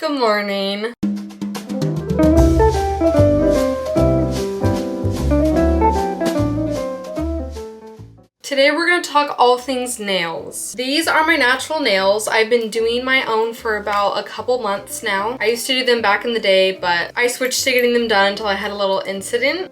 Good morning. Today we're going to talk all things nails. These are my natural nails. I've been doing my own for about a couple months now. I used to do them back in the day, but I switched to getting them done until I had a little incident.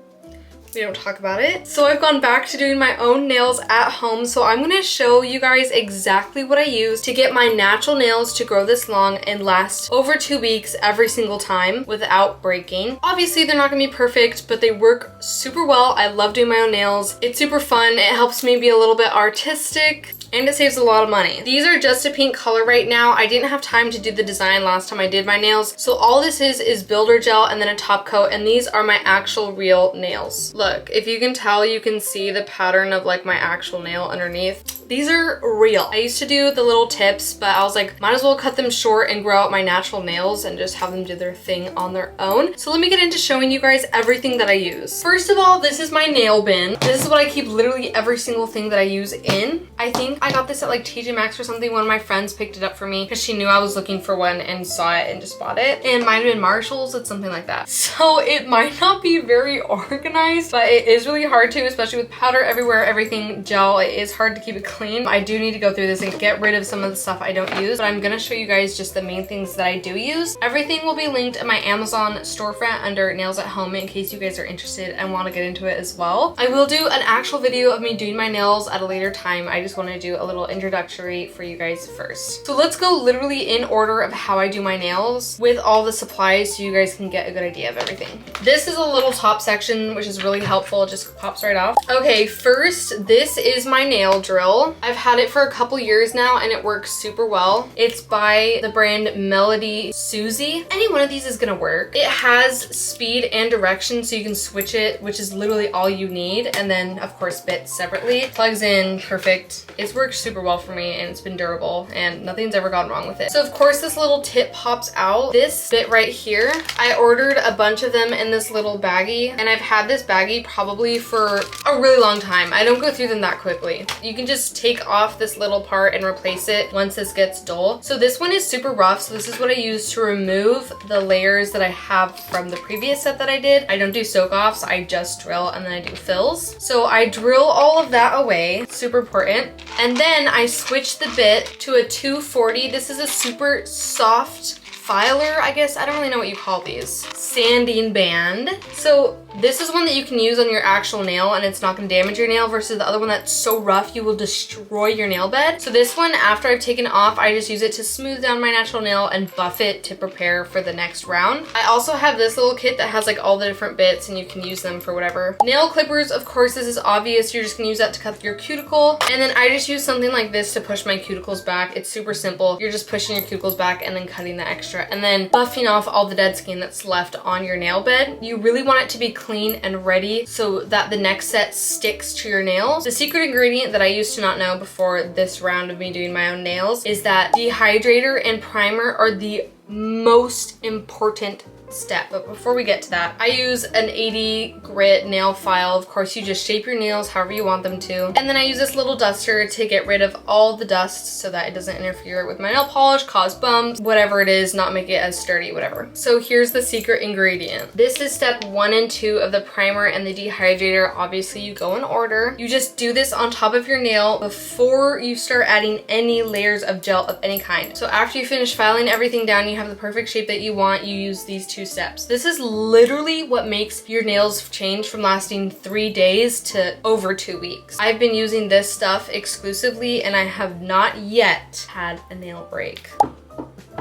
We don't talk about it. So I've gone back to doing my own nails at home. So I'm going to show you guys exactly what I use to get my natural nails to grow this long and last over 2 weeks every single time without breaking. Obviously they're not going to be perfect, but they work super well. I love doing my own nails. It's super fun. It helps me be a little bit artistic. And it saves a lot of money. These are just a pink color right now. I didn't have time to do the design last time I did my nails. So all this is builder gel and then a top coat. And these are my actual real nails. Look, if you can tell, you can see the pattern of like my actual nail underneath. These are real. I used to do the little tips, but I was like, might as well cut them short and grow out my natural nails and just have them do their thing on their own. So let me get into showing you guys everything that I use. First of all, this is my nail bin. This is what I keep literally every single thing that I use in. I think I got this at like TJ Maxx or something. One of my friends picked it up for me because she knew I was looking for one and saw it and just bought it. And might have been Marshall's, it's something like that. So it might not be very organized, but it is really hard to, especially with powder everywhere, everything gel. It is hard to keep it clean. I do need to go through this and get rid of some of the stuff I don't use, but I'm gonna show you guys just the main things that I do use. Everything will be linked in my Amazon storefront under Nails at Home in case you guys are interested and want to get into it as well. I will do an actual video of me doing my nails at a later time. I just want to do a little introductory for you guys first. So let's go literally in order of how I do my nails with all the supplies so you guys can get a good idea of everything. This is a little top section, which is really helpful. It just pops right off. Okay, first, this is my nail drill. I've had it for a couple years now and it works super well. It's by the brand Melody Susie. Any one of these is gonna work. It has speed and direction so you can switch it, which is literally all you need. And then of course bits separately. Plugs in, perfect. It's worked super well for me and it's been durable and nothing's ever gone wrong with it. So of course this little tip pops out. This bit right here, I ordered a bunch of them in this little baggie and I've had this baggie probably for a really long time. I don't go through them that quickly. You can just take off this little part and replace it once this gets dull. So this one is super rough. So this is what I use to remove the layers that I have from the previous set that I did. I don't do soak offs. I just drill and then I do fills. So I drill all of that away. Super important. And then I switch the bit to a 240. This is a super soft filer, I guess. I don't really know what you call these. Sanding band. So this is one that you can use on your actual nail and it's not gonna damage your nail versus the other one that's so rough you will destroy your nail bed. So this one, after I've taken it off, I just use it to smooth down my natural nail and buff it to prepare for the next round. I also have this little kit that has like all the different bits and you can use them for whatever. Nail clippers, of course, this is obvious. You're just gonna use that to cut your cuticle. And then I just use something like this to push my cuticles back. It's super simple. You're just pushing your cuticles back and then cutting the extra and then buffing off all the dead skin that's left on your nail bed. You really want it to be clean and ready so that the next set sticks to your nails. The secret ingredient that I used to not know before this round of me doing my own nails is that dehydrator and primer are the most important step. But before we get to that, I use an 80 grit nail file. Of course, you just shape your nails however you want them to. And then I use this little duster to get rid of all the dust so that it doesn't interfere with my nail polish, cause bumps, whatever it is, not make it as sturdy, whatever. So here's the secret ingredient. This is step 1 and 2 of the primer and the dehydrator. Obviously, you go in order. You just do this on top of your nail before you start adding any layers of gel of any kind. So after you finish filing everything down, you have the perfect shape that you want, you use these 2 steps. This is literally what makes your nails change from lasting 3 days to over 2 weeks. I've been using this stuff exclusively and I have not yet had a nail break.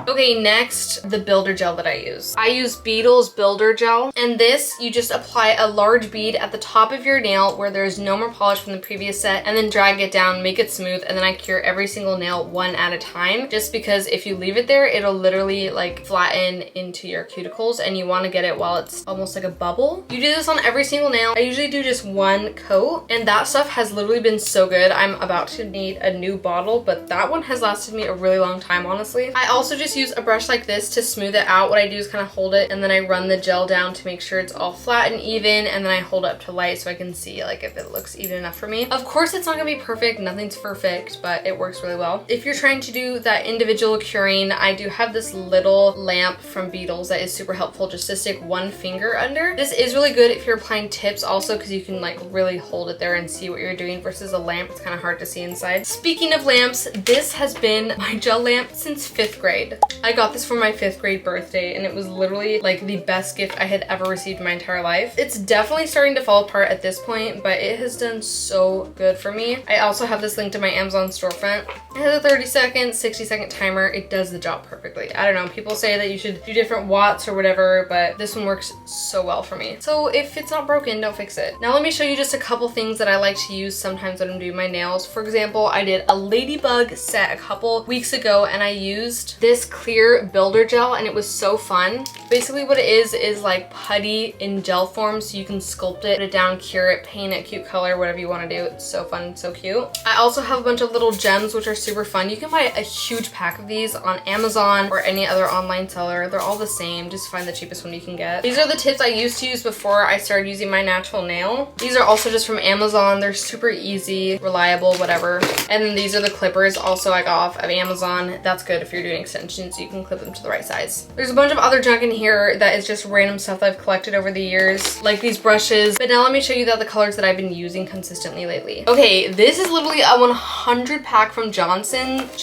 Okay, next, the builder gel that I use. I use Beetle's Builder Gel, and this, you just apply a large bead at the top of your nail where there's no more polish from the previous set, and then drag it down, make it smooth, and then I cure every single nail one at a time, just because if you leave it there, it'll literally like flatten into your cuticles, and you want to get it while it's almost like a bubble. You do this on every single nail. I usually do just 1 coat, and that stuff has literally been so good. I'm about to need a new bottle, but that one has lasted me a really long time, honestly. I also just just use a brush like this to smooth it out. What I do is kind of hold it and then I run the gel down to make sure it's all flat and even, and then I hold it up to light so I can see like if it looks even enough for me. Of course it's not gonna be perfect, nothing's perfect, but it works really well. If you're trying to do that individual curing, I do have this little lamp from Beetles that is super helpful just to stick one finger under. This is really good if you're applying tips also because you can like really hold it there and see what you're doing versus a lamp. It's kind of hard to see inside. Speaking of lamps, this has been my gel lamp since 5th grade. I got this for my 5th grade birthday and it was literally like the best gift I had ever received in my entire life. It's definitely starting to fall apart at this point, but it has done so good for me. I also have this linked to my Amazon storefront. It has a 30-second, 60-second timer. It does the job perfectly. I don't know, people say that you should do different watts or whatever, but this one works so well for me. So if it's not broken, don't fix it. Now let me show you just a couple things that I like to use sometimes when I'm doing my nails. For example, I did a ladybug set a couple weeks ago and I used this clear builder gel and it was so fun. Basically what it is like putty in gel form, so you can sculpt it, put it down, cure it, paint it, cute color, whatever you want to do. It's so fun, so cute. I also have a bunch of little gems which are super fun. You can buy a huge pack of these on Amazon or any other online seller. They're all the same, just find the cheapest one you can get. These are the tips I used to use before I started using my natural nail. These are also just from Amazon. They're super easy, reliable, whatever. And then these are the clippers also I got off of Amazon. That's good if you're doing extensions, you can clip them to the right size. There's a bunch of other junk in here that is just random stuff that I've collected over the years, like these brushes. But now let me show you the colors that I've been using consistently lately. Okay, this is literally a 100 pack from Jodson.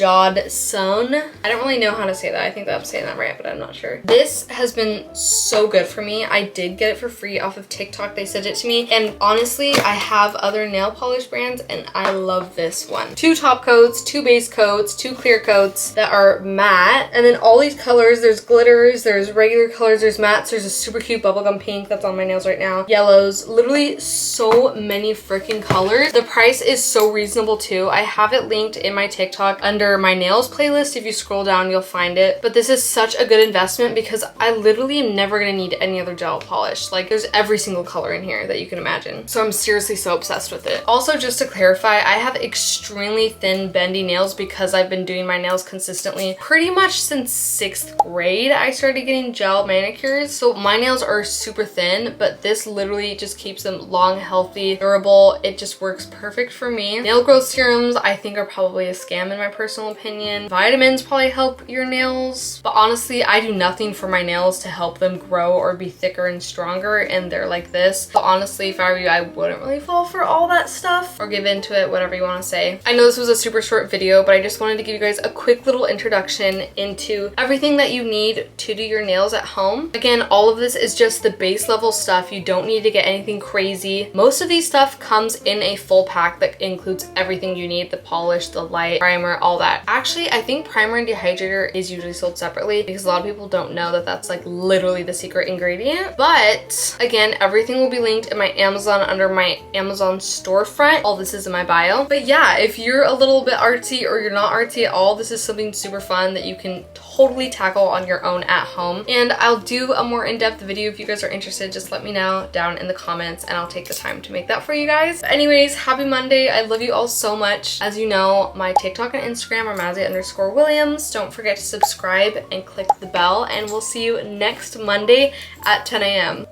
I don't really know how to say that. I think that I'm saying that right, but I'm not sure. This has been so good for me. I did get it for free off of TikTok. They sent it to me. And honestly, I have other nail polish brands and I love this one. 2 top coats, 2 base coats, 2 clear coats that are matte. And then all these colors, there's glitters, there's regular colors, there's mattes, there's a super cute bubblegum pink that's on my nails right now. Yellows, literally so many freaking colors. The price is so reasonable too. I have it linked in my TikTok under my nails playlist. If you scroll down, you'll find it. But this is such a good investment because I literally am never gonna need any other gel polish. Like there's every single color in here that you can imagine. So I'm seriously so obsessed with it. Also, just to clarify, I have extremely thin bendy nails because I've been doing my nails consistently pretty much since 6th grade. I started getting gel manicures. So my nails are super thin, but this literally just keeps them long, healthy, durable. It just works perfect for me. Nail growth serums I think are probably a scam in my personal opinion. Vitamins probably help your nails, but honestly I do nothing for my nails to help them grow or be thicker and stronger, and they're like this. But honestly, if I were you, I wouldn't really fall for all that stuff or give into it, whatever you want to say. I know this was a super short video, but I just wanted to give you guys a quick little introduction into everything that you need to do your nails at home. Again, all of this is just the base level stuff. You don't need to get anything crazy. Most of these stuff comes in a full pack that includes everything you need, the polish, the light, primer, all that. Actually, I think primer and dehydrator is usually sold separately because a lot of people don't know that that's like literally the secret ingredient. But again, everything will be linked in my Amazon under my Amazon storefront. All this is in my bio. But yeah, if you're a little bit artsy or you're not artsy at all, this is something super fun that you can totally tackle on your own at home. And I'll do a more in-depth video if you guys are interested. Just let me know down in the comments and I'll take the time to make that for you guys. But anyways, happy Monday. I love you all so much. As you know, my TikTok and Instagram are Mazzy_Williams. Don't forget to subscribe and click the bell, and we'll see you next Monday at 10 a.m.